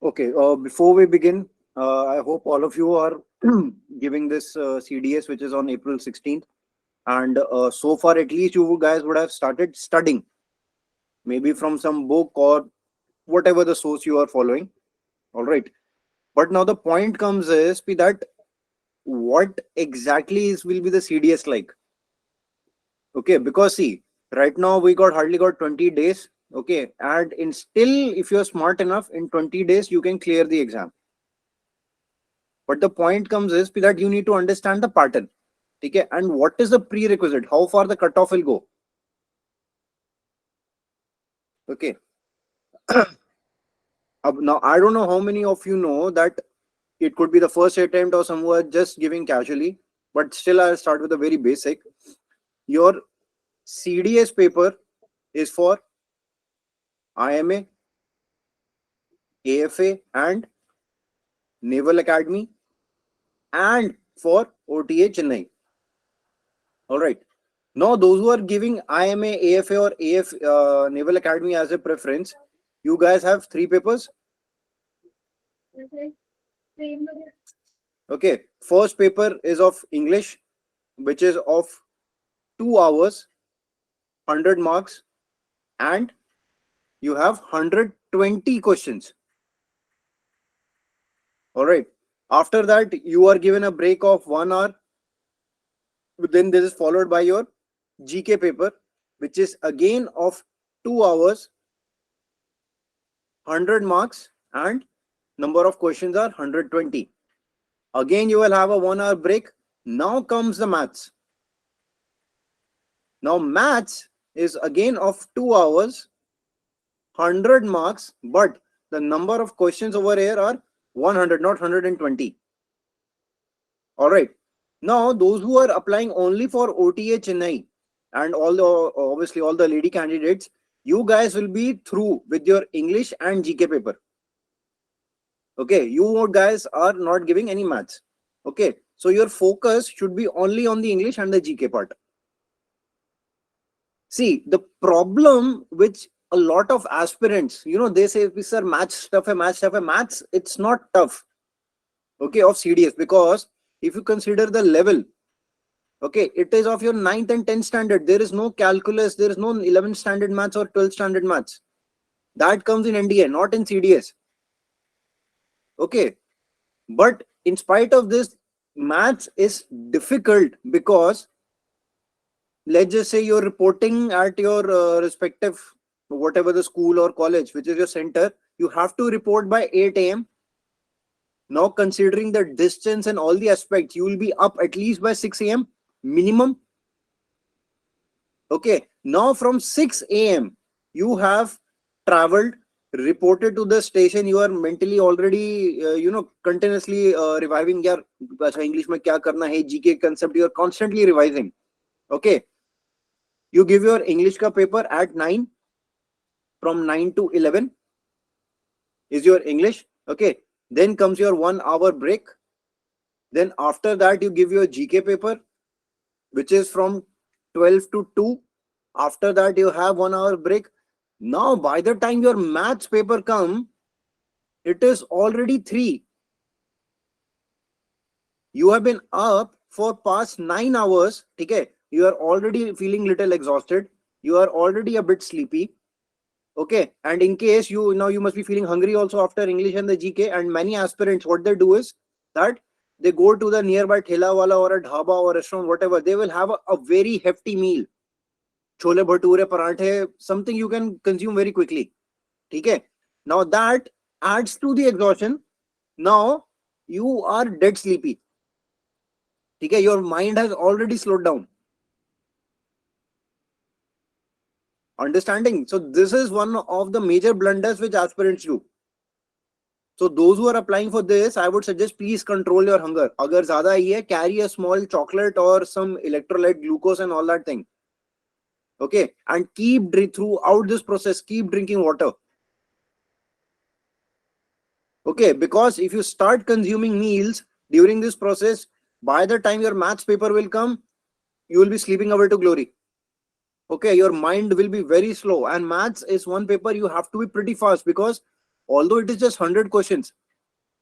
Okay, before we begin, I hope all of you are giving this CDS, which is on April 16th. And so far, at least you guys would have started studying, maybe from some book or whatever the source you are following. All right. But now the point comes is that what exactly is will be the CDS like? Okay, because see, right now we hardly got 20 days. Okay, and in still, if you're smart enough, in 20 days you can clear the exam. But the point comes is that you need to understand the pattern. Okay, and what is the prerequisite? How far the cutoff will go? Okay. Now I don't know how many of you know that it could be the first attempt or someone just giving casually, but still I'll start with a very basic. Your CDS paper is for IMA, AFA, and Naval Academy, and for OTA Chennai. All right. Now, those who are giving IMA, AFA, or Naval Academy as a preference, you guys have three papers. Okay. First paper is of English, which is of 2 hours, 100 marks, and you have 120 questions. All right. After that, you are given a break of 1 hour. Then this is followed by your GK paper, which is again of 2 hours, 100 marks, and number of questions are 120. Again, you will have a 1 hour break. Now comes the maths. Now, maths is again of 2 hours, 100 marks, but the number of questions over here are 100, not 120. All right. Now, those who are applying only for OTA Chennai and obviously all the lady candidates, you guys will be through with your English and GK paper. Okay, you guys are not giving any maths. Okay, so your focus should be only on the English and the GK part. See, the problem which a lot of aspirants, they say, sir, maths tough, maths, it's not tough. Okay, of CDS, because if you consider the level, okay, it is of your 9th and 10th standard. There is no calculus, there is no 11th standard maths or 12th standard maths. That comes in NDA, not in CDS. Okay, but in spite of this, maths is difficult because let's just say you're reporting at your respective, whatever the school or college, which is your center, you have to report by 8 a.m. Now, considering the distance and all the aspects, you will be up at least by 6 a.m. minimum. Okay, now from 6 a.m. you have traveled, reported to the station. You are mentally already, continuously reviving. Yaar, English mein kya karna hai, GK concept, you are constantly revising. Okay, you give your English ka paper at 9, from 9 to 11 is your English. Okay, then comes your 1 hour break. Then after that, you give your GK paper, which is from 12 to 2. After that, you have 1 hour break. Now, by the time your maths paper come, it is already 3. You have been up for past 9 hours. Okay, you are already feeling little exhausted. You are already a bit sleepy. Okay, and in case you must be feeling hungry also after English and the GK. And many aspirants, what they do is that they go to the nearby thela wala or a dhaba or restaurant, whatever. They will have a very hefty meal. Chole bhature, paranthe, something you can consume very quickly. Okay, now that adds to the exhaustion. Now you are dead sleepy. Okay, your mind has already slowed down. Understanding? So this is one of the major blunders which aspirants do. So those who are applying for this, I would suggest please control your hunger. Agar zyada hi hai, carry a small chocolate or some electrolyte, glucose and all that thing. Okay, and throughout this process, keep drinking water. Okay, because if you start consuming meals during this process, by the time your maths paper will come, you will be sleeping away to glory. Okay, your mind will be very slow, and maths is one paper you have to be pretty fast, because although it is just 100 questions,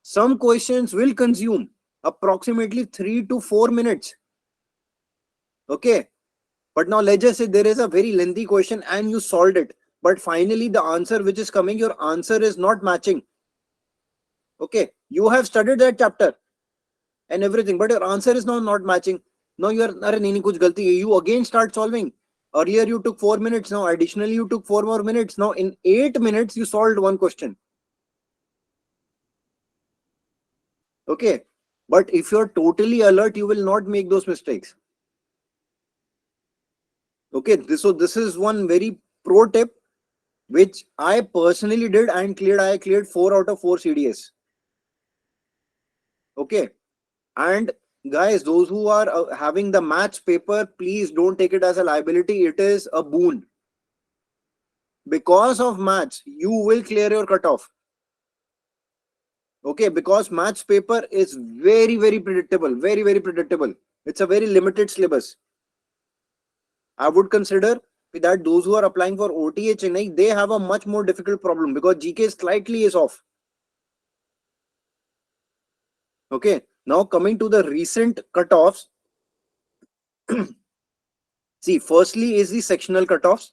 some questions will consume approximately 3 to 4 minutes. Okay. But now let's just say there is a very lengthy question and you solved it. But finally the answer which is coming, your answer is not matching. Okay. You have studied that chapter and everything, but your answer is now not matching. Now you are, "Arey nahi, kuch galti hai." You again start solving. Earlier you took 4 minutes. Now additionally you took 4 more minutes. Now in 8 minutes you solved one question. Okay. But if you're totally alert, you will not make those mistakes. Okay. So this is one very pro tip which I personally did and cleared. I cleared 4 out of 4 CDS. Okay. And guys, those who are having the maths paper, please don't take it as a liability. It is a boon. Because of maths, you will clear your cutoff. Okay, because maths paper is very, very predictable. Very, very predictable. It's a very limited syllabus. I would consider that those who are applying for OTA Chennai, they have a much more difficult problem because GK slightly is off. Okay, now coming to the recent cutoffs. See, firstly is the sectional cutoffs.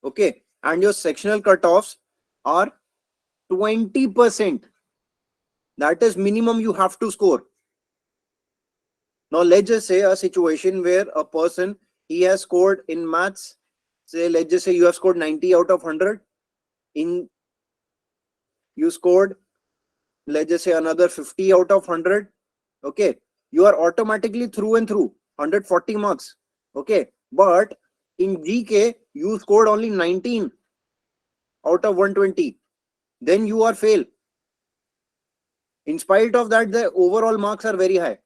Okay, and your sectional cutoffs are 20%. That is minimum you have to score. Now let's just say a situation where a person, he has scored in maths, say let's just say you have scored 90 out of 100. In you scored, let's just say, another 50 out of 100. Okay, you are automatically through and through 140 marks. Okay, but in GK you scored only 19 out of 120, then you are fail. In spite of that, the overall marks are very high.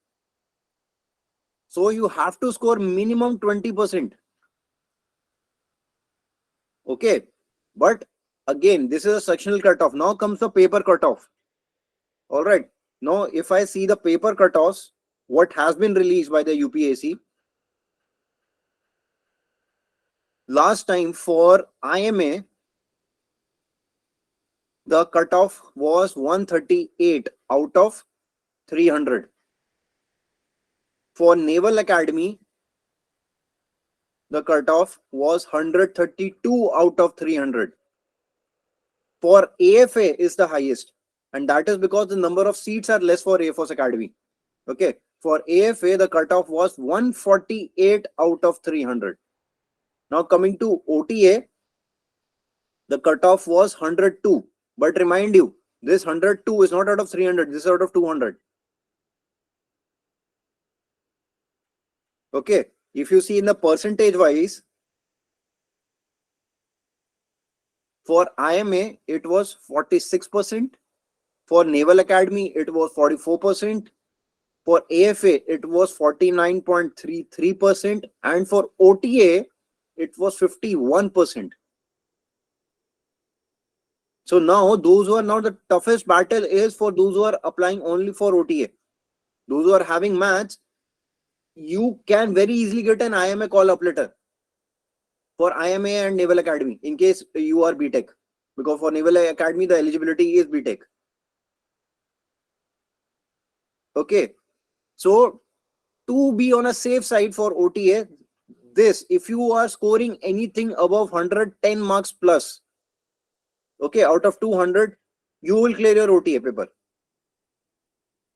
So you have to score minimum 20%. Okay, but again, this is a sectional cutoff. Now comes the paper cutoff. All right, now if I see the paper cutoffs, what has been released by the UPSC last time for IMA, the cutoff was 138 out of 300. For Naval Academy, the cutoff was 132 out of 300. For AFA is the highest, and that is because the number of seats are less for Air Force Academy. Okay, for AFA, the cutoff was 148 out of 300. Now coming to OTA, the cutoff was 102. But remind you, this 102 is not out of 300, this is out of 200. Okay, if you see in the percentage wise, for IMA, it was 46%. For Naval Academy, it was 44%. For AFA, it was 49.33%. And for OTA, it was 51%. So now those who are now, the toughest battle is for those who are applying only for OTA. Those who are having maths, you can very easily get an IMA call up letter for IMA and Naval Academy in case you are BTech. Because for Naval Academy, the eligibility is BTech. Okay. So to be on a safe side for OTA, this, if you are scoring anything above 110 marks plus, okay, out of 200, you will clear your OTA paper.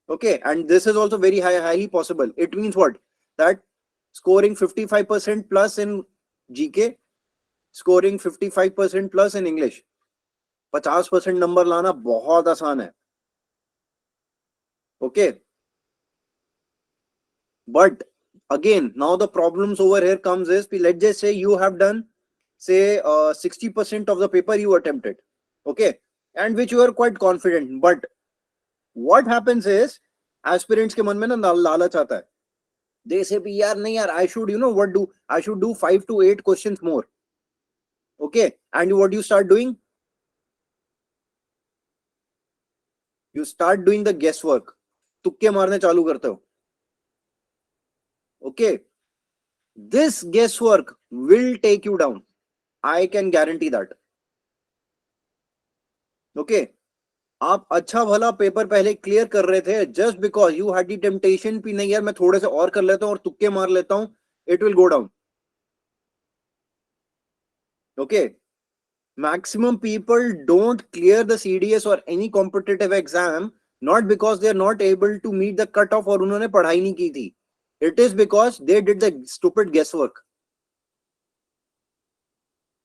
Okay, and this is also very highly possible. It means what? That scoring 55% plus in GK, scoring 55% plus in English, 50% number लाना बहुत आसान है. Okay, but again, now the problems over here comes is, let's just say you have done, say 60% of the paper you attempted, okay, and which you are quite confident. But what happens is, aspirants के मन में ना लालच आता है. They say, yaar, nahi yaar, I should, I should do 5 to 8 questions more. Okay, and what you start doing? You start doing the guesswork. तुक्के मारने चालू करते हो. Okay, this guesswork will take you down. I can guarantee that. Okay, आप अच्छा भला paper पहले clear कर रहे थे, just because you had the temptation भी नहीं यार मैं थोड़े से और कर लेता हूं और तुक्के मार लेता हूं, it will go down. Okay, maximum people don't clear the CDS or any competitive exam not because they are not able to meet the cutoff और उन्होंने पढ़ाई नहीं की थी. It is because they did the stupid guesswork.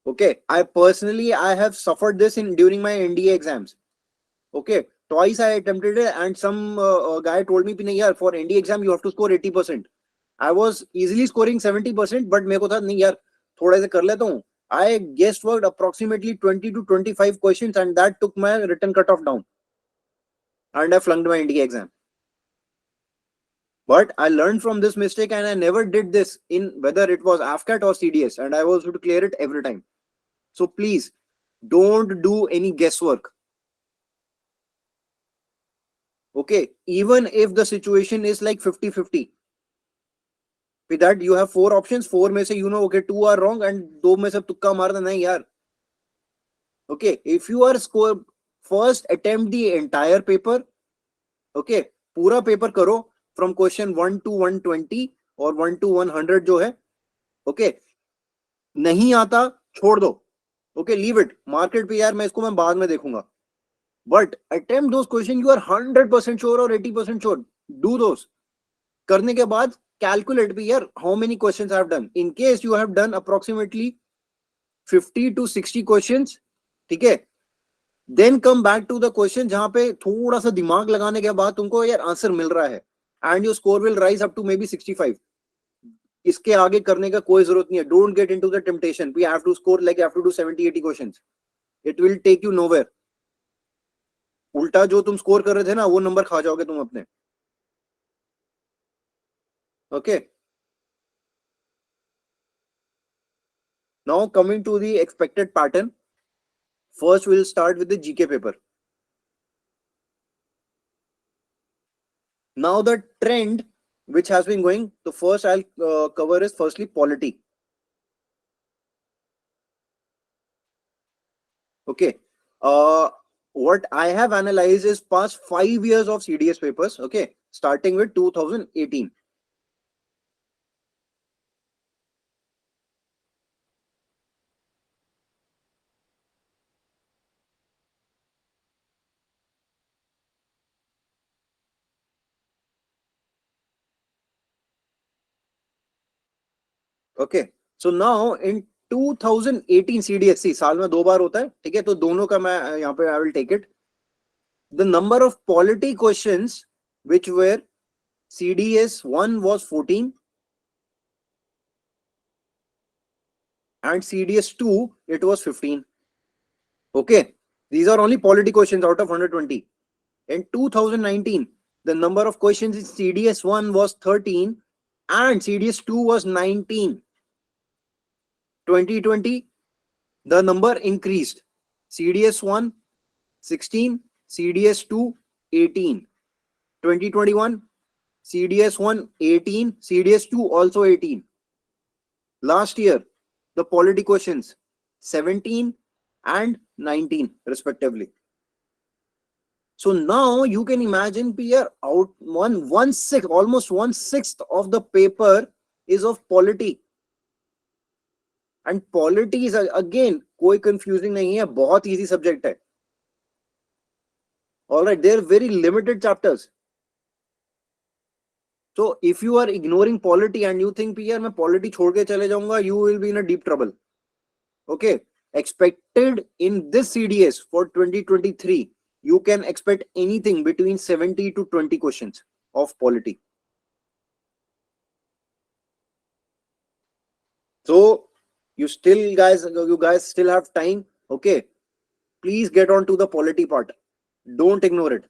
Okay, I have suffered this in during my NDA exams. Okay, twice I attempted it and some guy told me नहीं यार for NDA exam you have to score 80%. I was easily scoring 70%, but मेरे को था नहीं यार थोड़ा से कर लेता हूँ. I guessed worked approximately 20 to 25 questions and that took my written cutoff down. And I flunked my NDA exam. But I learned from this mistake and I never did this in whether it was AFCAT or CDS and I was able to clear it every time. So please don't do any guesswork. Okay, even if the situation is like 50-50. With that you have 4 options, 4 में से you know okay 2 are wrong and 2 में से तुक्का मारना नहीं यार. Okay, if you are score first attempt the entire paper. Okay, पूरा paper करो from question 1 to 120 और 1 to 100 जो है. Okay, नहीं आता छोड़ दो. Okay, leave it, market पे यार मैं इसको मैं बाद में देखूंगा. But attempt those questions you are 100% sure or 80% sure. Do those. करने के बाद calculate भी यार how many questions I have done. In case you have done approximately 50 to 60 questions, ठीक है, then come back to the question जहां पे थोड़ा सा दिमाग लगाने के बाद तुमको यार आंसर मिल रहा है and your score will rise up to maybe 65. इसके आगे करने का कोई जरूरत नहीं है. Don't get into the temptation. We have to score like you have to do 70-80 questions. It will take you nowhere. उल्टा जो तुम स्कोर कर रहे थे ना वो नंबर खा जाओगे तुम अपने. Okay. Now coming to the expected pattern. First we'll start with the GK paper. Now the trend which has been going, the first I'll cover is firstly polity. Okay, what I have analyzed is past 5 years of CDS papers. Okay, starting with 2018. Okay, so now in 2018 CDSC साल में 2 बार होता है, ठीक है, तो दोनों का मैं यहाँ पे I will take it. The number of polity questions which were CDS 1 was 14 and CDS 2 it was 15. Okay, these are only polity questions out of 120. In 2019, the number of questions in CDS 1 was 13 and CDS 2 was 19. 2020, the number increased. CDS 1 16, CDS 2 18. 2021, CDS 1 18, CDS 2 also 18. Last year, the polity questions 17 and 19 respectively. So now you can imagine Pierre, out almost 1/6 of the paper is of polity. And polity is again कोई confusing नहीं है, बहुत easy subject है. All right, they are very limited chapters. So if you are ignoring polity and you think यार मैं polity छोड़ के चले जाऊंगा, you will be in a deep trouble. Okay, expected in this CDS for 2023, you can expect anything between 70 to 20 questions of polity. So you guys still have time. Okay, please get on to the polity part. Don't ignore it.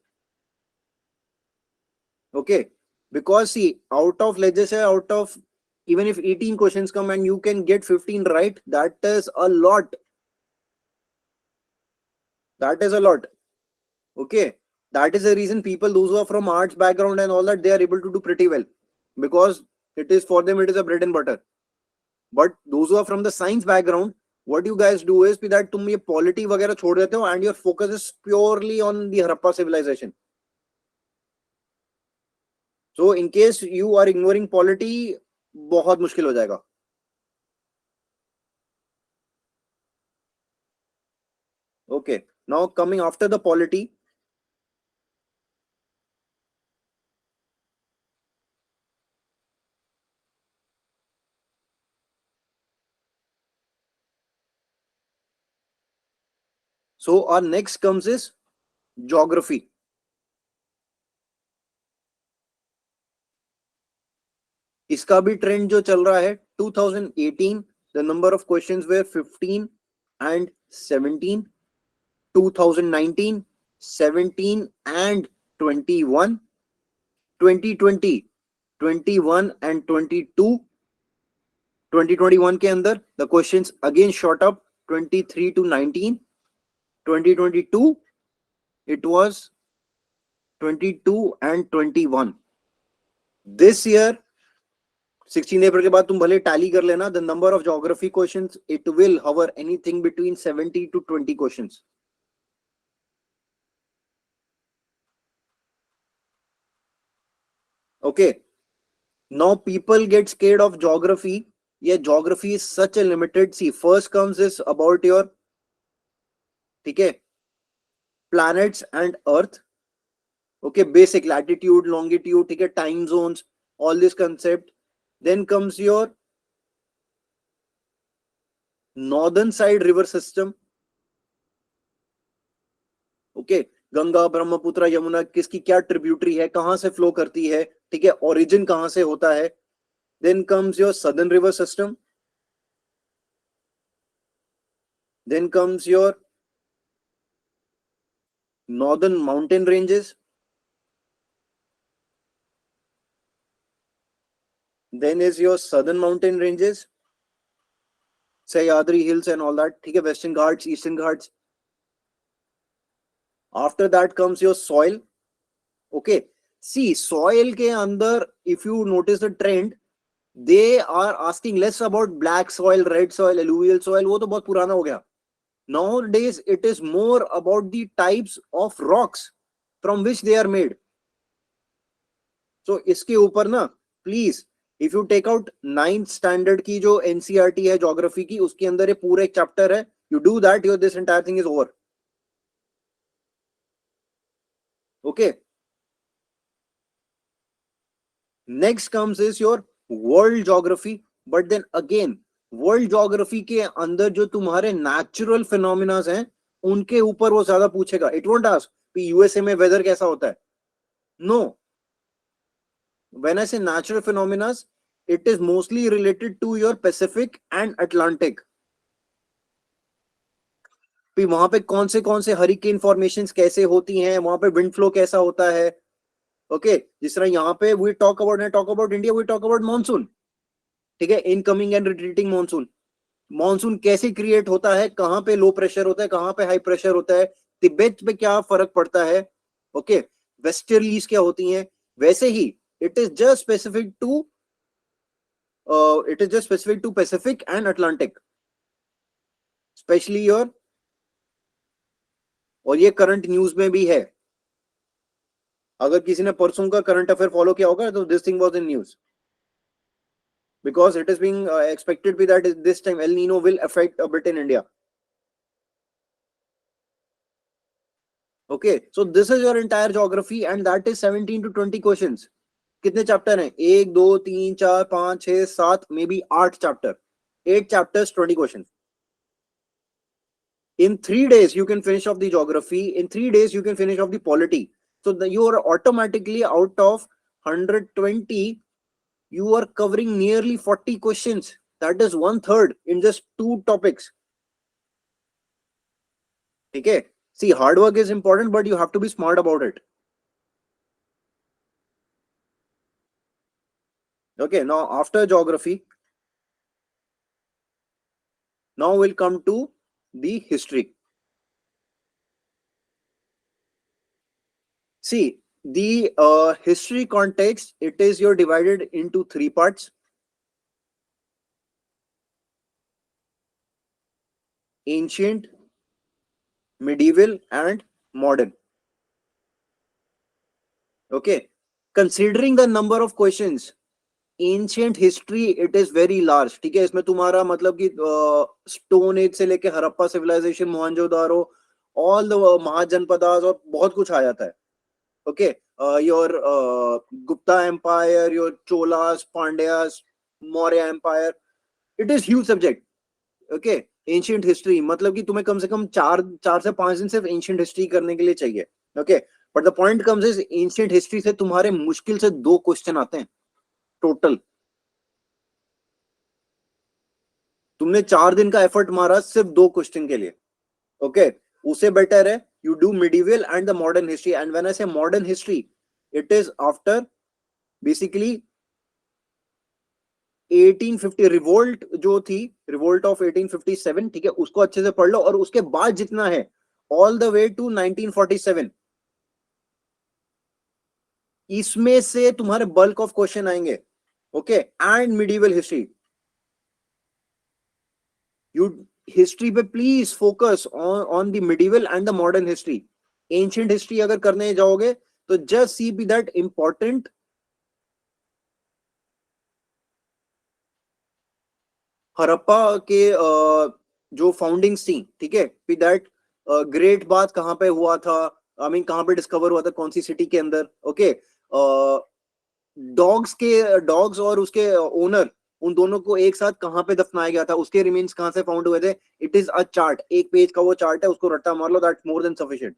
Okay, because see, out of, let's just say, out of even if 18 questions come and you can get 15 right, that is a lot. That is a lot. Okay, that is the reason people, those who are from arts background and all that, they are able to do pretty well, because it is for them, it is a bread and butter. But those who are from the science background, what you guys do is that तुम ये polity वगैरह छोड़ देते हो and your focus is purely on the Harappa civilization. So in case you are ignoring polity, बहुत मुश्किल हो जाएगा. Okay, now coming after the polity, so our next comes is geography. इसका भी ट्रेंड जो चल रहा है 2018 the number of questions were 15 and 17, 2019 17 and 21, 2020 21 and 22, 2021 के अंदर the questions again shot up 23 to 19, 2022 it was 22 and 21. This year 16 April के बाद तुम भले टैली कर लेना, the number of geography questions it will hover anything between 70 to 20 questions. Okay, now people get scared of geography. Yeah, geography is such a limited. See, first comes is about your, okay, planets and Earth. Okay, basic latitude, longitude, okay, time zones, all this concept. Then comes your northern side river system. Okay, Ganga Brahmaputra Yamuna किसकी क्या tributary है, कहां से flow करती है, ठीक है, origin कहां से होता है. Then comes your southern river system, then comes your northern mountain ranges, then is your southern mountain ranges, Sahyadri hills and all that, ठीक है, western Ghats, eastern Ghats. After that comes your soil. Okay, see soil के अंदर if you notice the trend, they are asking less about black soil, red soil, alluvial soil, वो तो बहुत पुराना हो गया. Nowadays it is more about the types of rocks from which they are made. So इसके ऊपर ना please, if you take out 9th standard की जो NCERT है geography की, उसके अंदर ये पूरा एक chapter है, you do that, your this entire thing is over. Okay, next comes is your world geography. But then again world geography के अंदर जो तुम्हारे नेचुरल फिनोमिना हैं उनके ऊपर वो ज्यादा पूछेगा. इट वोंट आस्क कि यूएसए में वेदर कैसा होता है. No, when I say natural phenomena, it is mostly related to your Pacific and Atlantic. वहां पे कौन से हरिकेन फॉर्मेशंस कैसे होती हैं, वहां पे विंड फ्लो कैसा होता है. ओके, जिस तरह यहाँ पे we talk about India, we talk about monsoon, ठीक है, incoming and retreating monsoon. Monsoon कैसे क्रिएट होता है, कहां पे लो प्रेशर होता है, कहां पे हाई प्रेशर होता है, तिब्बत पे क्या फर्क पड़ता है. ओके, वेस्टर्लीज क्या होती हैं. वैसे ही it is just specific to Pacific and Atlantic, especially your. और ये करंट न्यूज में भी है. अगर किसी ने परसों का करंट अफेयर फॉलो किया होगा तो this thing was in news, because it is being expected be that this time El Nino will affect a bit in India. Okay, so this is your entire geography and that is 17 to 20 questions. कितने chapter हैं, 1 2 3 4 5 6 7, may be 8 chapter, 8 chapters 20 questions. In 3 days you can finish off the geography, in 3 days you can finish off the polity. So you are automatically out of 120, you are covering nearly 40 questions. That is 1/3 in just 2 topics. Okay, see, hard work is important but you have to be smart about it. Okay, now after geography, now we'll come to the history. See, the history context, it is you're divided into 3 parts. ancient, medieval and modern. Okay, considering the number of questions, ancient history it is very large. ठीक है, इसमें तुम्हारा मतलब कि stone age से लेके Harappa civilization, Mohenjodaro, all the Mahajanapadas और बहुत कुछ आ जाता है. Okay, your Gupta empire, your Cholas, Pandyas, Maurya empire, it is huge subject. Okay, ancient history मतलब कि तुम्हें कम से कम 4 से 5 दिन सिर्फ एंशियंट हिस्ट्री करने के लिए चाहिए. Okay, but the point comes is ancient history से तुम्हारे मुश्किल से 2 क्वेश्चन आते हैं टोटल. तुमने 4 दिन का एफर्ट मारा सिर्फ 2 क्वेश्चन के लिए. ओके, उससे बेटर है you do medieval and the modern history. And when I say modern history, it is after basically 1850 revolt जो थी, रिवोल्ट ऑफ 1857. ठीक है, उसको अच्छे से पढ़ लो और उसके बाद जितना है ऑल द वे टू 1947, इसमें से तुम्हारे बल्क ऑफ क्वेश्चन आएंगे. Okay, and medieval history, you history पे please focus on the medieval and the modern history. Ancient history अगर करने जाओगे तो just see be that important Harappa के जो फाउंडिंग्स थी. ठीक है, विद दैट ग्रेट बात कहां पे हुआ था, आई मीन कहां पे डिस्कवर हुआ था, कौन सी सिटी के अंदर. ओके, डॉग्स और उसके ओनर, उन दोनों को एक साथ कहां पे दफनाया गया था, उसके रिमेन्स कहां से फाउंड हुए थे. It is a chart, 1 page का वो चार्ट है, उसको रट्टा मार लो, that's more than sufficient.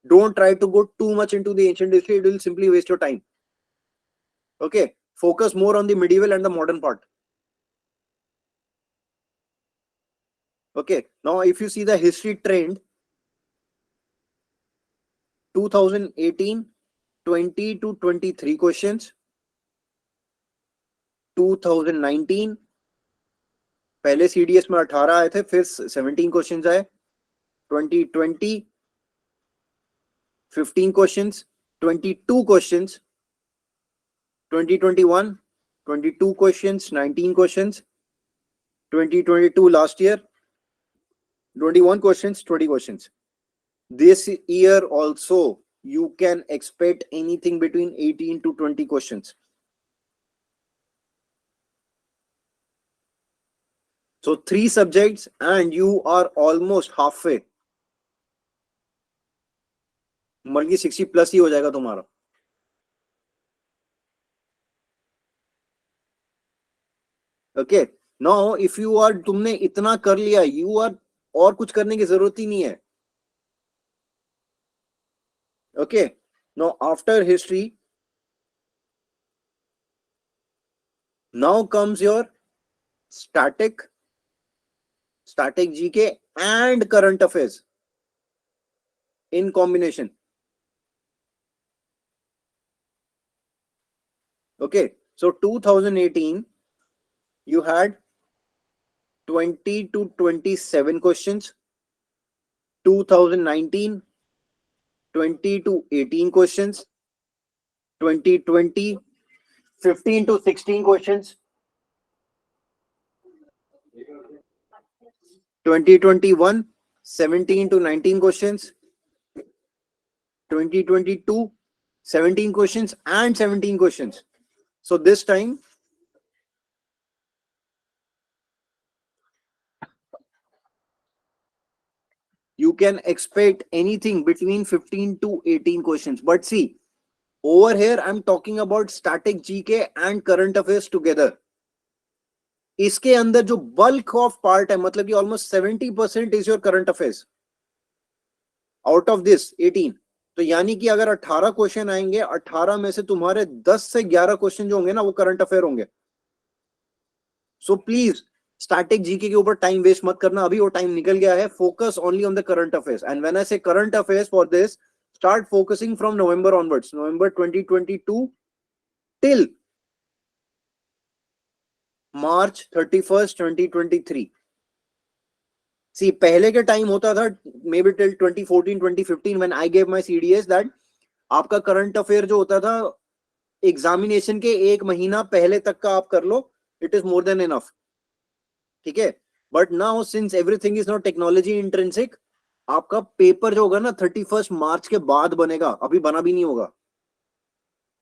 Don't try to go too much into the ancient history, it will simply waste your time. Okay, focus more on the medieval and the modern part. Okay, now if you see the history trend, 2018 20 to 23 questions, 2019 पहले CDS में 18 आए थे, फिर 17 questions आए. 2020 15 questions, 22 questions. 2021 22 questions, 19 questions. 2022 last year 21 questions, 20 questions. This year also you can expect anything between 18 to 20 questions. So 3 subjects and you are almost halfway. मतलब 60 plus ही हो जाएगा तुम्हारा. Okay, now if you are, तुमने इतना कर लिया, you are, और कुछ करने की जरूरत ही नहीं है. Okay, now after history, now comes your static GK and current affairs in combination. Okay, so 2018 you had 20 to 27 questions. 2019 20 to 18 questions. 2020 15 to 16 questions. 2021 17 to 19 questions. 2022 17 questions and 17 questions. So this time you can expect anything between 15 to 18 questions. But see, over here I'm talking about static GK and current affairs together. इसके अंदर जो bulk of part है, मतलब कि almost 70% is your current affairs out of this 18. तो यानी कि अगर 18 क्वेश्चन आएंगे, 18 में से तुम्हारे 10 से 11 क्वेश्चन जो होंगे ना, वो करंट अफेयर होंगे. सो प्लीज स्टैटिक जीके के ऊपर टाइम वेस्ट मत करना, अभी वो टाइम निकल गया है. Focus only on the current affairs. And when I say current affairs for this, start focusing from November onwards, November 2022 till March 31st 2023. See, पहले के टाइम होता था may be till 2014 2015 when I gave my CDS, that आपका current affair जो होता था examination के 1 महीना पहले तक का आप कर लो, it is more than enough. ठीक है, but now since everything is not technology intrinsic, आपका पेपर जो होगा ना 31 मार्च के बाद बनेगा, अभी बना भी नहीं होगा,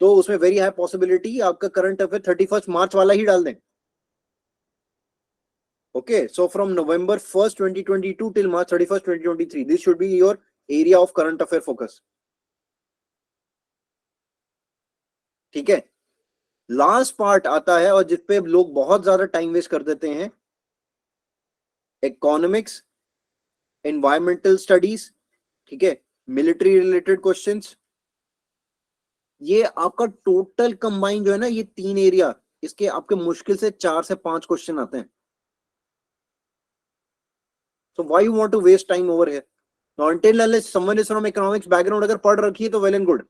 तो उसमें वेरी हाई पॉसिबिलिटी आपका करंट अफेयर 31 मार्च वाला ही डाल दें. Okay, so from November 1st, 2022 till March 31st, 2023, this should be your area of current affair focus. ठीक है. लास्ट पार्ट आता है और जिस पे लोग बहुत ज्यादा टाइम वेस्ट कर देते हैं, इकोनॉमिक्स, एनवायरमेंटल स्टडीज, ठीक है, मिलिट्री रिलेटेड क्वेश्चंस. ये आपका टोटल कंबाइन जो है ना, ये 3 एरिया, इसके आपके मुश्किल से 4 से 5 क्वेश्चन आते हैं. So why you want to waste time over here? Now until unless someone is from economics background, अगर पढ़ रखी है तो well and good,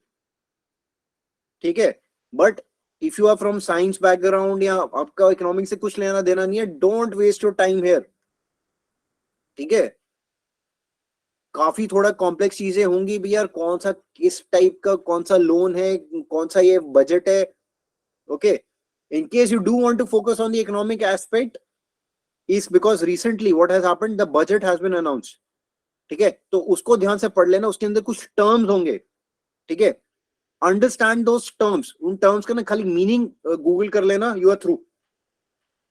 ठीक है. But if you are from science background या आपका इकोनॉमिक्स से कुछ लेना देना नहीं है, don't waste your time here. ठीक है. काफी थोड़ा कॉम्प्लेक्स चीजें होंगी भी यार, कौन सा किस टाइप का कौन सा लोन है, कौन सा ये बजट है. Okay, in case you do want to focus on the economic aspect, is because recently what has happened, the budget has been announced. ठीक है, तो उसको ध्यान से पढ़ लेना, उसके अंदर कुछ टर्म्स होंगे. ठीक है, अंडरस्टैंड दोस टर्म्स. उन टर्म्स का ना खाली मीनिंग गूगल कर लेना, यू आर थ्रू.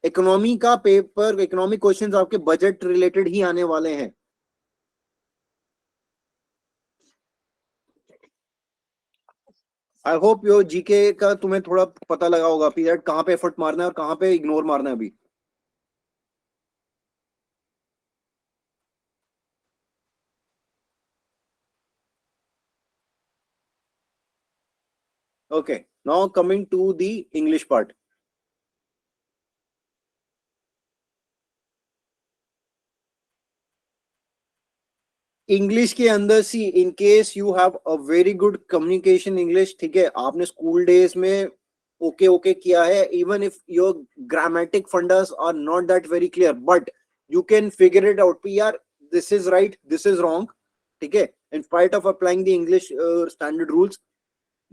इकोनॉमी का पेपर, इकोनॉमिक क्वेश्चंस आपके बजट रिलेटेड ही आने वाले हैं. आई होप यो जीके का तुम्हें थोड़ा पता लगा होगा पीरियड कहां पे एफर्ट मारना है और कहां पे इग्नोर मारना है अभी. Okay, now coming to the English part. English के अंदर see, in case you have a very good communication English, ठीक है, आपने स्कूल डेज में ओके ओके किया है, even if your grammatic fundas are not that very clear, but you can figure it out कि यार this is right, this is wrong. ठीक है, in spite of applying the English standard rules,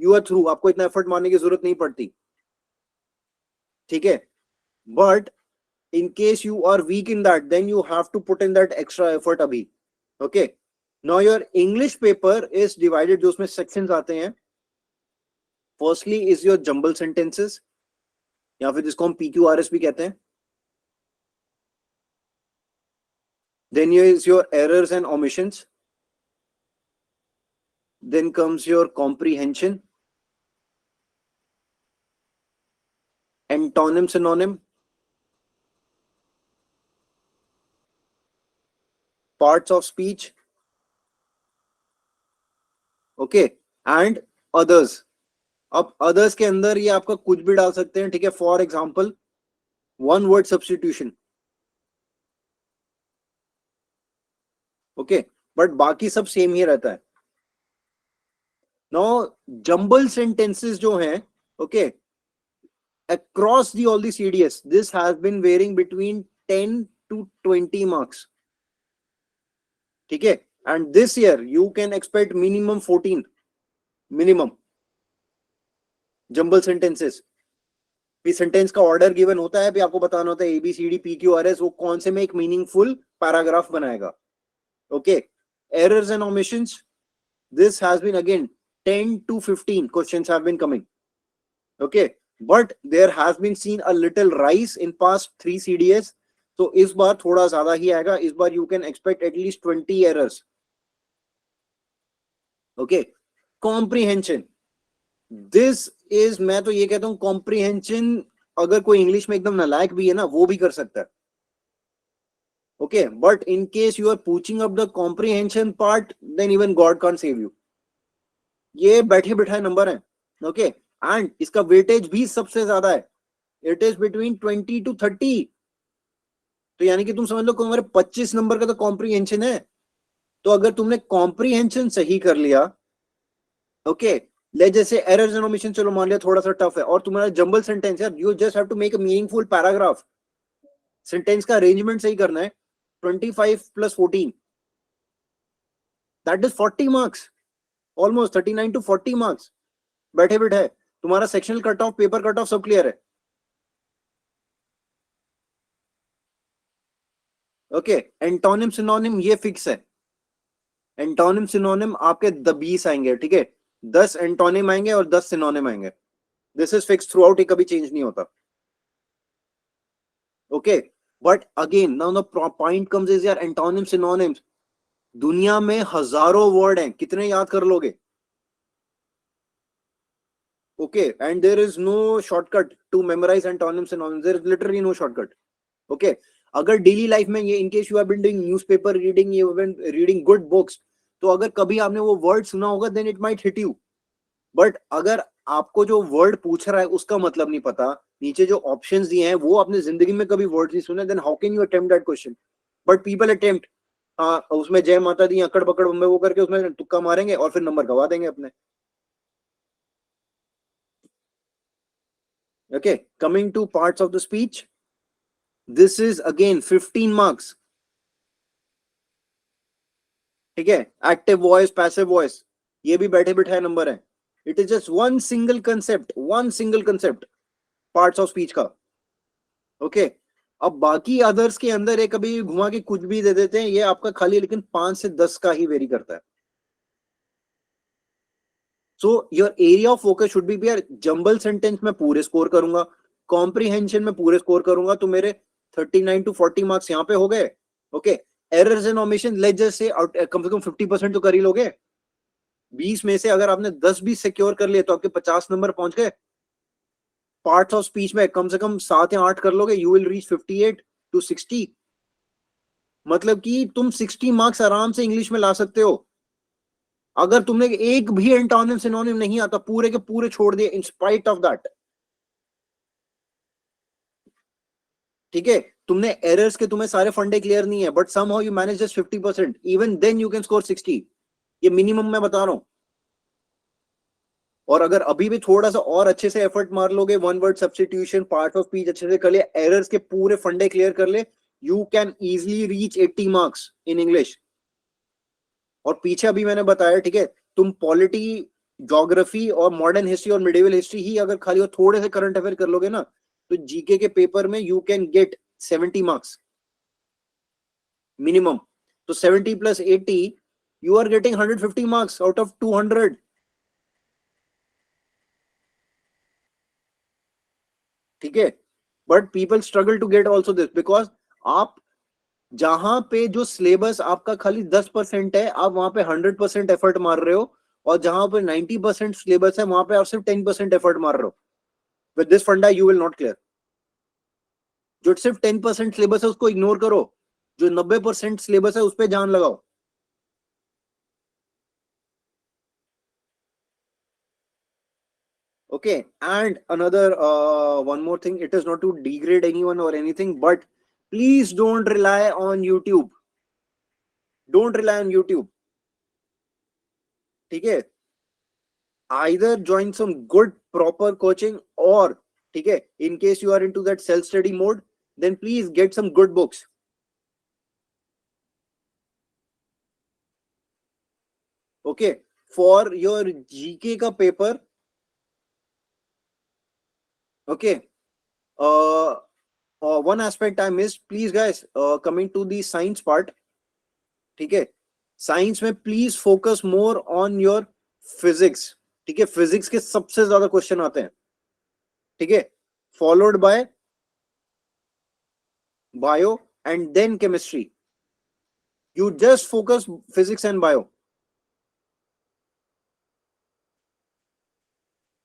you are through. आपको इतना effort मारने की जरूरत नहीं पड़ती. ठीक है, but in case you are weak in that, then you have to put in that extra effort abhi. Okay, now your English paper is divided, जो उसमें sections आते हैं. Firstly is your jumble sentences, या फिर जिसको हम PQRS भी कहते हैं. Then here is your errors and omissions. Then comes your comprehension, antonym synonym, parts of speech, okay, and others. अब others के अंदर ये आपका कुछ भी डाल सकते हैं. ठीक है, for example one word substitution. Okay, but बाकी सब सेम ही रहता है. नाउ जंबल सेंटेंसेस जो हैं, okay, across the all the CDS, this has been varying between 10 to 20 marks. ठीक है, and this year you can expect minimum 14 minimum jumble sentences. भी sentence का ऑर्डर गिवन होता है, भी आपको बताना होता है ABCD PQRS, वो कौन से में एक मीनिंगफुल पैराग्राफ बनाएगा. Okay, errors and omissions, this has been again 10 to 15 questions have been coming. Okay, but there has been seen a little rise in past 3 CDS, तो इस बार थोड़ा ज्यादा ही आएगा. इस बार you can expect at least 20 errors. Okay, comprehension, this is, मैं तो ये कहता हूं comprehension अगर कोई इंग्लिश में एकदम नालायक भी है ना, वो भी कर सकता है. Okay, but in case you are पूछिंग up the comprehension part, then even God can't save you. ये बैठे बिठाए नंबर है. ओके, एंड इसका वेटेज भी सबसे ज्यादा है. It is between 20 to 30. तो यानी कि तुम समझ लो तुम्हारे 25 नंबर का तो कॉम्प्रीहेंशन है. तो अगर तुमने कॉम्प्रीहेंशन सही कर लिया, ओके, ले जैसे एरर्स एंड ओमिशन चलो मान लिया थोड़ा सा टफ है, और तुम्हारा जंबल सेंटेंस है, you just have to make a meaningful paragraph. Sentence का अरेंजमेंट सही करना है. 25 plus 14, that is 40 marks, almost 39 to 40 marks. बैठे बैठे तुम्हारा sectional cut off, paper cut off सब क्लियर है. ओके, एंटोनिम सिनोनिम ये फिक्स है, एंटोनिम सिनोनिम आपके 20 आएंगे, ठीक है, 10 एंटोनिम आएंगे और 10 सिनोनिम आएंगे, this is fix throughout, ये कभी चेंज नहीं होता। Okay, but again now the point comes is यार, एंटोनिम सिनोनिम्स दुनिया में हजारों वर्ड हैं, कितने याद कर लोगे? Okay, and there is no shortcut to memorise antonym synonyms, there is literally no shortcut. Okay, अगर डेली लाइफ में ये, in case you have been doing newspaper reading, you have been reading good books, तो अगर कभी आपने वो word सुना होगा then it might hit you, but अगर आपको जो वर्ड पूछ रहा है उसका मतलब नहीं पता, नीचे जो ऑप्शंस दिए हैं वो आपने जिंदगी में कभी वर्ड नहीं सुने, then how can you attempt that question? But people attempt, हाँ उसमें जय माता दी अकड़ पकड़ बम्बे वो करके उसमें तुक्का मारेंगे और फिर नंबर गवा देंगे अपने। Okay, coming two parts of the speech, this is again 15 marks, ठीक है, एक्टिव वॉइस पैसिव वॉइस ये भी बैठे बिठाए नंबर है, it is just one single concept, one single concept parts of speech का। ओके, अब बाकी अदर्स के अंदर एक कभी घुमा के कुछ भी दे देते हैं, ये आपका खाली लेकिन 5 से 10 का ही वेरी करता है। So your area of focus should be यार, जंबल सेंटेंस में पूरे स्कोर करूंगा, कॉम्प्रीहेंशन में पूरे स्कोर करूंगा, तो मेरे 39 to 40 मार्क्स यहाँ पे हो गए। Okay, errors and omission ledger से कम से कम 50% तो कर ही लोगे, 20 में से अगर आपने 10 भी सिक्योर कर लिए तो आपके 50 नंबर पहुंच गए। पार्ट्स ऑफ स्पीच में कम से कम 7 या 8 कर लोगे, यू विल रीच 58 to 60, मतलब कि तुम 60 मार्क्स आराम से इंग्लिश में ला सकते हो। अगर तुमने एक भी एंटोनिम सिनोनिम नहीं आता, पूरे के पूरे छोड़ दिए इन स्पाइट ऑफ दैट, ठीक है, तुमने एरर्स के तुम्हें सारे फंडे क्लियर नहीं है, but somehow you manage just 50%, even then you can score 60, ये मिनिमम मैं बता रहा हूं। और अगर अभी भी थोड़ा सा और अच्छे से एफर्ट मार लोगे, one word substitution, part of speech अच्छे से कर लिया, एरर्स के पूरे फंडे क्लियर कर ले, you can easily reach 80 marks in English. और पीछे अभी मैंने बताया, ठीक है, तुम पॉलिटी, ज्योग्राफी और मॉडर्न हिस्ट्री और मिडिवल हिस्ट्री ही अगर खाली और थोड़े से करंट अफेयर कर लोगे ना, तो जीके के पेपर में you can get 70 marks minimum. तो 70 plus 80, you are getting 150 marks out of 200, ठीक है। But people struggle to get also this, because आप जहां पे जो सिलेबस आपका खाली 10% है, आप वहां पे 100% एफर्ट मार रहे हो, और जहां पे 90% सिलेबस है वहां पे आप सिर्फ 10% एफर्ट मार रहे हो। विद दिस फंडा यू विल नॉट क्लियर। जो सिर्फ 10% सिलेबस है उसको इग्नोर करो, जो 90% सिलेबस है उस पर जान लगाओ। Okay, and another one more thing, it is not to degrade anyone or anything, but please don't rely on YouTube. Don't rely on YouTube. ठीक है, either join some good proper coaching, or ठीक है, in case you are into that self study mode, then please get some good books. Okay, for your GK का paper. Okay, one aspect I missed, please guys, coming to the science part, ठीक है, science में please focus more on your physics, ठीक है, physics के सबसे ज्यादा question आते हैं, ठीक है, followed by bio and then chemistry, you just focus physics and bio.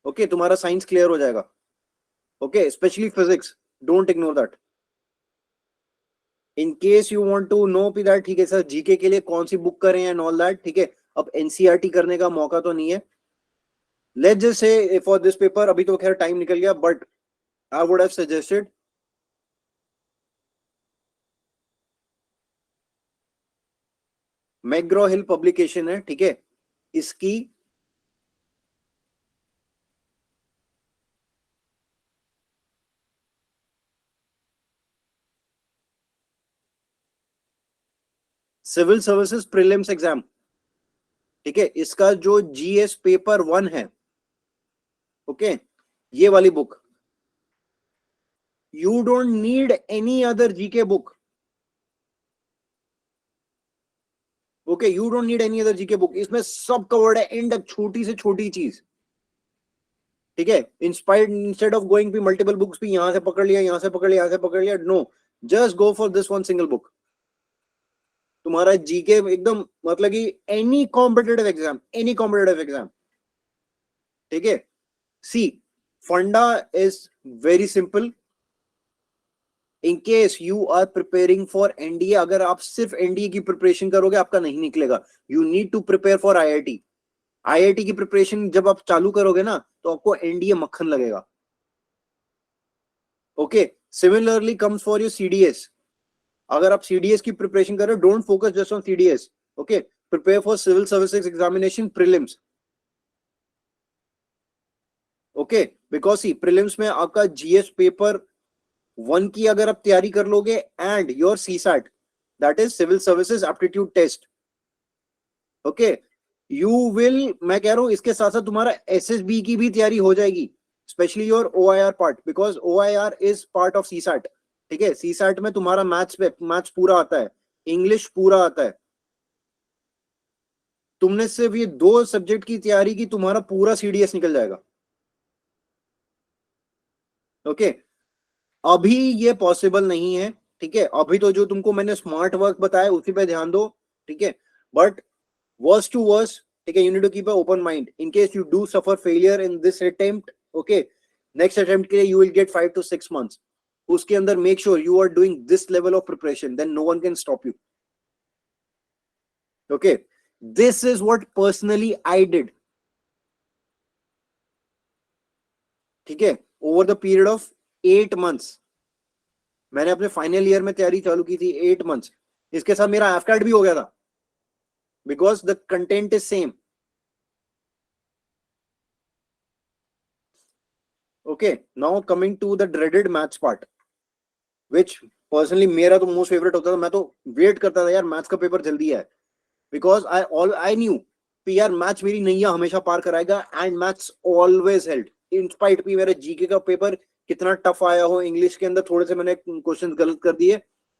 Okay, तुम्हारा साइंस क्लियर हो जाएगा। Okay, specially physics, don't ignore that. In case you want to know पी दैट, ठीक है सर, जीके के लिए कौन सी बुक करें एंड ऑल दैट, ठीक है, अब एनसीईआरटी करने का मौका तो नहीं है, let's just say for this paper, अभी तो खैर टाइम निकल गया, but I would have suggested मैग्रो hill publication है, ठीक है, इसकी सिविल सर्विसेज प्रीलिम्स एग्जाम, ठीक है, इसका जो जीएस पेपर 1 है, ओके, ये वाली book, you don't need any other GK book, okay, you don't need any other GK book, इसमें सब कवर्ड है, इन डेप्थ, छोटी से छोटी चीज, ठीक है। इंस्पायर्ड, इंस्टेड ऑफ गोइंग भी मल्टीपल बुक्स भी, यहां से पकड़ लिया, यहां से पकड़ लिया, यहां से पकड़ लिया, no, just go for this one single book. तुम्हारा जीके एकदम, मतलब कि any competitive exam, any competitive exam, ठीक है। सी, फंडा is very simple. In case you are preparing for NDA, अगर आप सिर्फ एनडीए की प्रिपरेशन करोगे आपका नहीं निकलेगा, you need to prepare for IIT. IIT की प्रिपरेशन जब आप चालू करोगे ना तो आपको एनडीए मक्खन लगेगा। Okay, similarly comes for your CDS. अगर आप सीडीएस की प्रिपरेशन कर रहे हो, don't focus just on CDS, okay, prepare for civil services examination prelims, okay, because see prelims में आपका जीएस पेपर 1 की अगर आप तैयारी कर लोगे and your CSAT, that is civil services aptitude test, okay, you will, मैं कह रहा हूं इसके साथ साथ तुम्हारा एसएसबी की भी तैयारी हो जाएगी, specially your OIR part, because OIR is part of CSAT, ठीक है। सीसैट में तुम्हारा मैथ्स पूरा आता है, इंग्लिश पूरा आता है, तुमने सिर्फ ये 2 सब्जेक्ट की तैयारी की, तुम्हारा पूरा सीडीएस निकल जाएगा, ओके। अभी ये पॉसिबल नहीं है, ठीक है, अभी तो जो तुमको मैंने स्मार्ट वर्क बताया उसी पे ध्यान दो, ठीक है, बट वर्स टू वर्स, ठीक है, you need to keep a open mind in case you do suffer failure in this attempt, okay, next attempt के लिए you will get 5 to 6 months, उसके अंदर make sure you are doing this level of preparation, then no one can stop you, okay. This is what personally I did, ठीक है, over the period of 8 months। मैंने अपने final year में तैयारी चालू की थी 8 months, इसके साथ मेरा एफकैट भी हो गया था, because the content is same, okay. Now coming to the dreaded maths part, which personally मेरा तो मोस्ट फेवरेट होता था, मैं तो वेट करता था यार मैथ्स का पेपर जल्दी है, बिकॉज आई न्यू कि यार मैथ्स मेरी नैया हमेशा पार कराएगा, and maths always held, in spite भी मेरे जीके का पेपर कितना टफ आया हो, इंग्लिश के अंदर थोड़े से मैंने क्वेश्चन गलत कर दिए,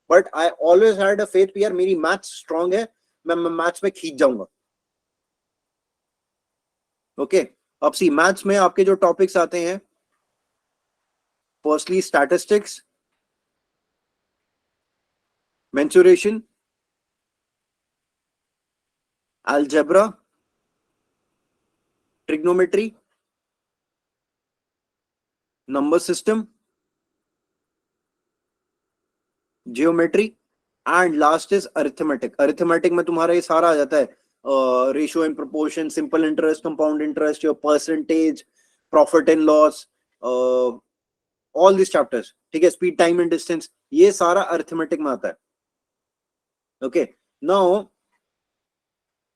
but I always had a faith यार मेरी मैथ्स स्ट्रांग है, मैं मैथ्स में खींच जाऊंगा, ओके। अब सी, मैथ्स में आपके जो टॉपिक्स आते हैं, firstly statistics, mensuration, algebra, trigonometry, number system, geometry, and last is arithmetic. Arithmetic में तुम्हारा ये सारा आ जाता है, ratio and proportion, simple interest, compound interest, your percentage, profit and loss, all this chapters, ठीक है, स्पीड, टाइम एंड डिस्टेंस, ये सारा अरिथमेटिक में आता है, okay. Now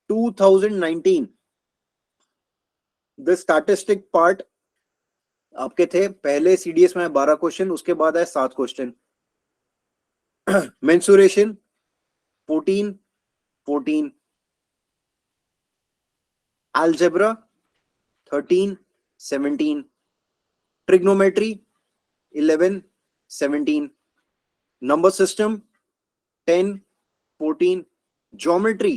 2019 the statistic part आपके थे, पहले सीडीएस में 12 क्वेश्चन, उसके बाद आए 7 question. Mensuration 14, 14, algebra 13, 17, trigonometry 11, 17, number system 10, 14, geometry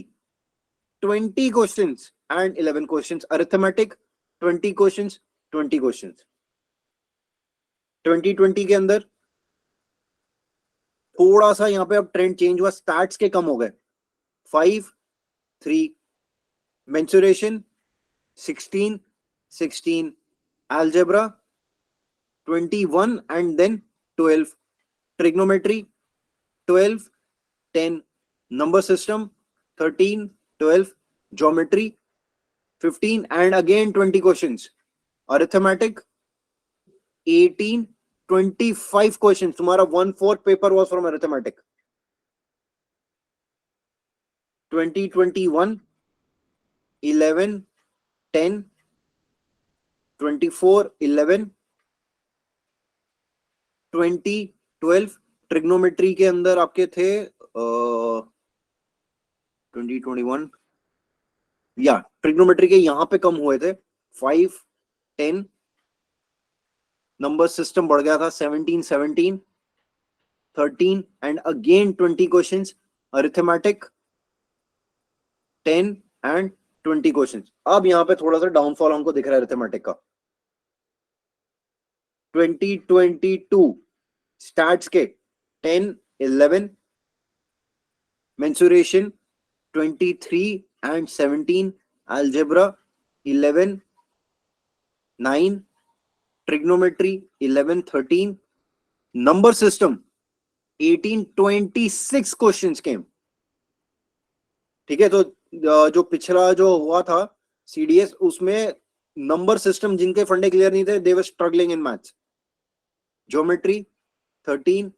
20 questions and 11 questions, arithmetic 20 questions, 20 questions। 2020 के अंदर थोड़ा सा यहाँ पे अब ट्रेंड चेंज हुआ, स्टैट्स के कम हो गए, 5, 3, mensuration 16, 16, algebra 21 and then 12, trigonometry 12, 10, number system 13, 12, geometry 15 and again 20 questions, arithmetic 18, 25 questions, तुम्हारा 1/4 paper was from arithmetic। 2021 11, 10, 24, 11, 20, 12, trigonometry के अंदर आपके थे 2021, या ट्रिग्नोमेट्री के यहां पे कम हुए थे 5, 10, नंबर सिस्टम बढ़ गया था 17, 17, 13 and again 20 questions, arithmetic 10 and 20 questions. अब यहाँ पे थोड़ा सा डाउनफॉल हमको दिख रहा है अरिथमेटिक का। 2022 स्टैट्स के 10, 11, mensuration 23 and 17, algebra 11, 9, trigonometry 11, 13, number system 18, 26 questions केम। ठीक है, तो जो पिछला जो हुआ था सीडीएस, उसमें नंबर सिस्टम जिनके फंडे क्लियर नहीं थे, they were struggling in maths. Geometry 13,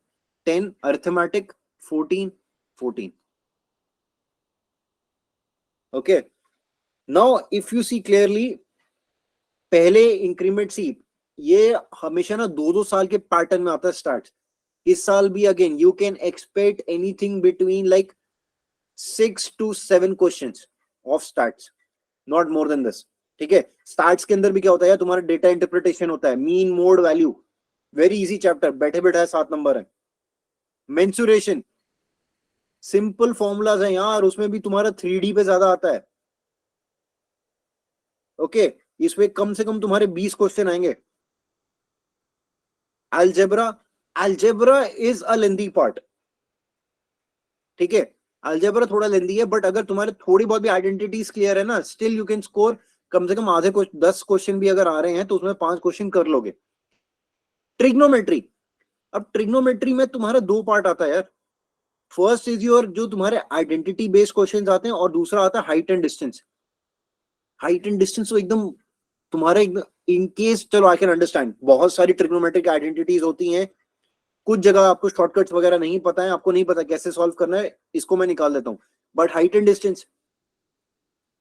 10, arithmetic 14, 14। Okay, now if you see clearly, पहले इंक्रीमेंट सी, ये हमेशा ना 2-2 साल के पैटर्न में आता है स्टार्ट। इस साल भी again you can expect anything between like 6 to 7 questions of starts, not more than this. ठीक है, स्टार्ट्स के अंदर भी क्या होता है, तुम्हारा डेटा इंटरप्रिटेशन होता है, mean mode value, very easy chapter, बैठे बैठा 7 नंबर है। मेंसुरेशन सिंपल फॉर्मूलाज है यार, उसमें भी तुम्हारा 3D पे ज्यादा आता है। ओके, इसमें कम से कम तुम्हारे 20 क्वेश्चन आएंगे। Algebra is a lengthy part. ठीक है, अलजेब्रा थोड़ा लेंथी है, बट अगर तुम्हारे थोड़ी बहुत भी आइडेंटिटीज क्लियर है ना, स्टिल यू कैन स्कोर कम से कम आधे 10 क्वेश्चन भी अगर आ रहे हैं तो उसमें 5 क्वेश्चन कर लोगे। ट्रिग्नोमेट्री, अब ट्रिग्नोमेट्री में तुम्हारा 2 पार्ट आता है यार। फर्स्ट इज योर जो तुम्हारे आइडेंटिटी बेस्ड क्वेश्चंस आते हैं, और दूसरा आता है height and distance. Height and distance तो एकदम तुम्हारे इन केस, चलो आई कैन अंडरस्टैंड, बहुत सारी ट्रिग्नोमेट्रिक आइडेंटिटीज होती हैं, कुछ जगह आपको शॉर्टकट्स वगैरह नहीं पता है, आपको नहीं पता कैसे सॉल्व करना है, इसको मैं निकाल देता हूं। बट हाइट एंड डिस्टेंस,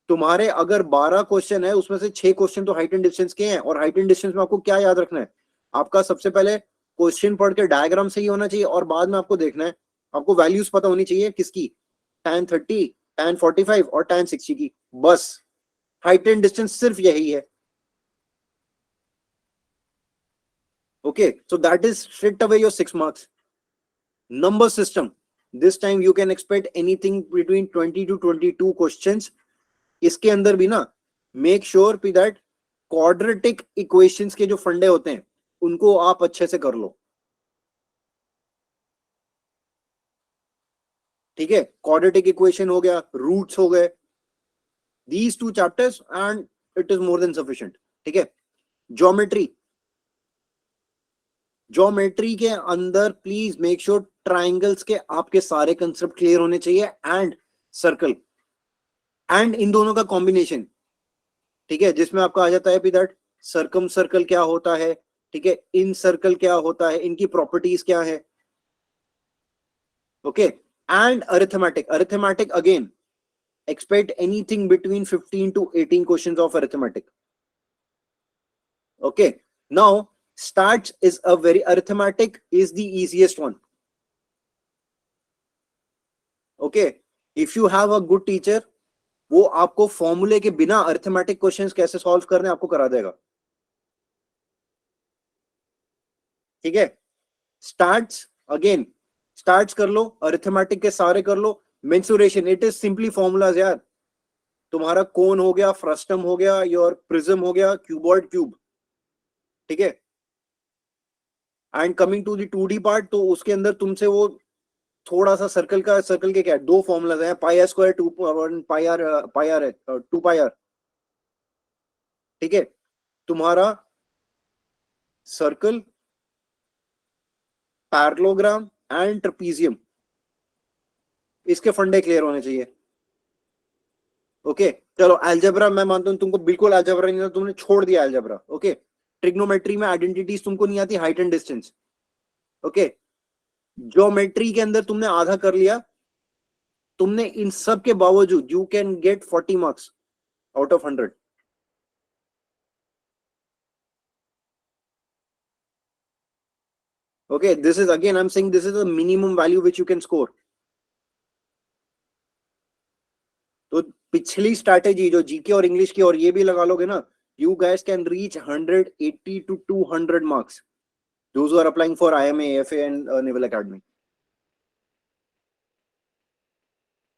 तुम्हारे अगर 12 क्वेश्चन है, उसमें से 6 क्वेश्चन तो हाइट एंड डिस्टेंस के हैं। और हाइट एंड डिस्टेंस में आपको क्या याद रखना है, आपका सबसे पहले क्वेश्चन पढ़ के डायग्राम सही होना चाहिए, और बाद में आपको देखना है, आपको वैल्यूज पता होनी चाहिए किसकी, tan 30, tan 45 और tan 60 की। बस हाइट एंड डिस्टेंस सिर्फ यही है। Okay, so that is straight away your 6 marks. Number system, this time you can expect anything between 20 to 22 questions. इसके अंदर भी ना make sure कि that quadratic equations के जो फंडे होते हैं उनको आप अच्छे से कर लो। ठीक है, quadratic equation हो गया, roots हो गए, these 2 chapters and it is more than sufficient। ठीक है, ज्योमेट्री के अंदर प्लीज मेक श्योर ट्राइंगल्स के आपके सारे कंसेप्ट क्लियर होने चाहिए, एंड सर्कल, एंड इन दोनों का कॉम्बिनेशन। ठीक है, जिसमें आपका आ जाता है दैट सर्कम सर्कल क्या होता है, ठीक है, इन सर्कल क्या होता है, इनकी प्रॉपर्टीज क्या है। Okay, and arithmetic again expect anything between 15 to 18 questions of arithmetic. Okay, now stats is a very, arithmetic is the easiest one. Okay, if you have a good teacher, वो आपको फॉर्मूले के बिना अरिथमेटिक क्वेश्चंस कैसे solve करने आपको करा देगा। ठीक है, स्टार्ट्स अगेन स्टार्ट्स कर लो, अरिथमेटिक के सारे कर लो। Mensuration, it is simply formulas यार, तुम्हारा कोन हो गया, फ्रस्टम हो गया, योर प्रिज्म हो गया, क्यूबॉइड क्यूब। ठीक है, and coming to the 2D part, तो उसके अंदर तुमसे वो थोड़ा सा सर्कल के क्या 2 फॉर्मूलाज हैं, पाई आर स्क्वायर 2 पाई आर है 2 पाई आर। ठीक है, तुम्हारा सर्कल, पैरेललोग्राम एंड ट्रेपीजियम, इसके फंडे क्लियर होने चाहिए। ओके, चलो अलजेब्रा मैं मानता हूं तुमको बिल्कुल अलजेब्रा नहीं था, तुमने छोड़ दिया अलजेब्रा। ओके, ट्रिग्नोमेट्री में आइडेंटिटीज तुमको नहीं आती, height and distance. Okay, geometry के अंदर तुमने आधा कर लिया, तुमने इन सब के बावजूद you can gate 40 marks out of 100। Okay, this is again I'm saying this is the minimum value which you can score. तो पिछली स्ट्रैटेजी जो जीके और इंग्लिश की और ये भी लगा लोगे ना, you guys can reach 180 to 200 marks, those who are applying for IMA, AFA and Naval Academy.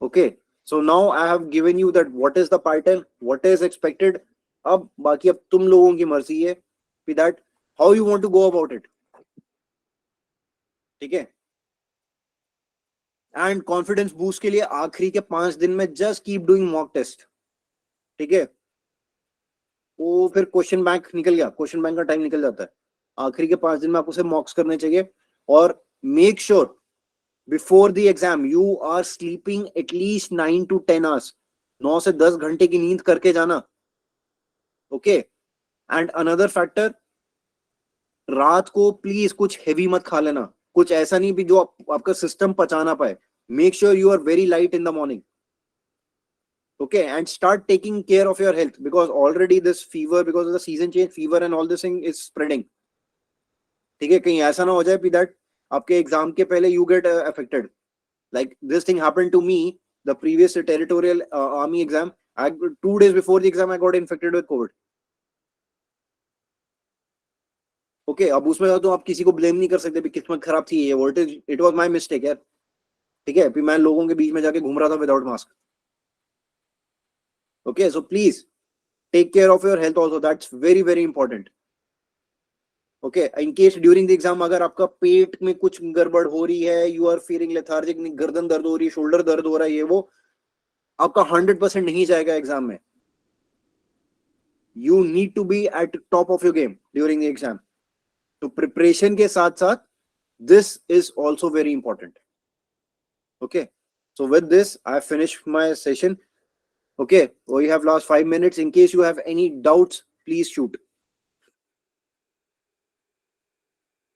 Okay, So now I have given you that what is the pattern, what is expected. अब बाकी अब तुम लोगों की मर्जी है कि that how you want to go about it. ठीक है. एंड कॉन्फिडेंस बूस्ट के लिए आखिरी के 5 दिन में just keep doing mock test. ठीक है. वो फिर क्वेश्चन बैंक निकल गया, क्वेश्चन बैंक का टाइम निकल जाता है. आखिरी के 5 दिन में आपको सिर्फ मॉक्स करने चाहिए. और make sure before the exam you are sleeping at least 9 to 10 hours. 9 से 10 घंटे की नींद करके जाना. ओके. एंड अनदर फैक्टर, रात को प्लीज कुछ हेवी मत खा लेना. कुछ ऐसा नहीं भी जो आपका सिस्टम पचा ना पाए. Make sure you are very light in the morning. Okay, and start taking care of your health because already this fever, because of the season change, fever and all this thing is spreading. ठीक है. कहीं ऐसा ना हो जाए that आपके exam के पहले you get affected. Like this thing happened to me, the previous territorial army exam. 2 days before the exam I got infected with COVID. Okay, अब उसमें तो आप किसी को ब्लेम नहीं कर सकते भी किस्मत खराब थी ये. What is it was my mistake यार. ठीक है. फिर मैं लोगों के बीच में जाके घूम रहा था without mask. Okay, so please take care of your health also. That's very very important. Okay, in case during the exam अगर आपका पेट में कुछ गड़बड़ हो रही है, you are feeling lethargic, गर्दन दर्द हो रही है, शोल्डर दर्द हो रहा है, ये वो आपका 100% नहीं जाएगा एग्जाम में. You need to be at top of your game during the exam. तो प्रिपरेशन के साथ साथ this is also very important. Okay, so with this I finished my session. Okay, we have last 5 minutes. In case you have any doubts, please shoot.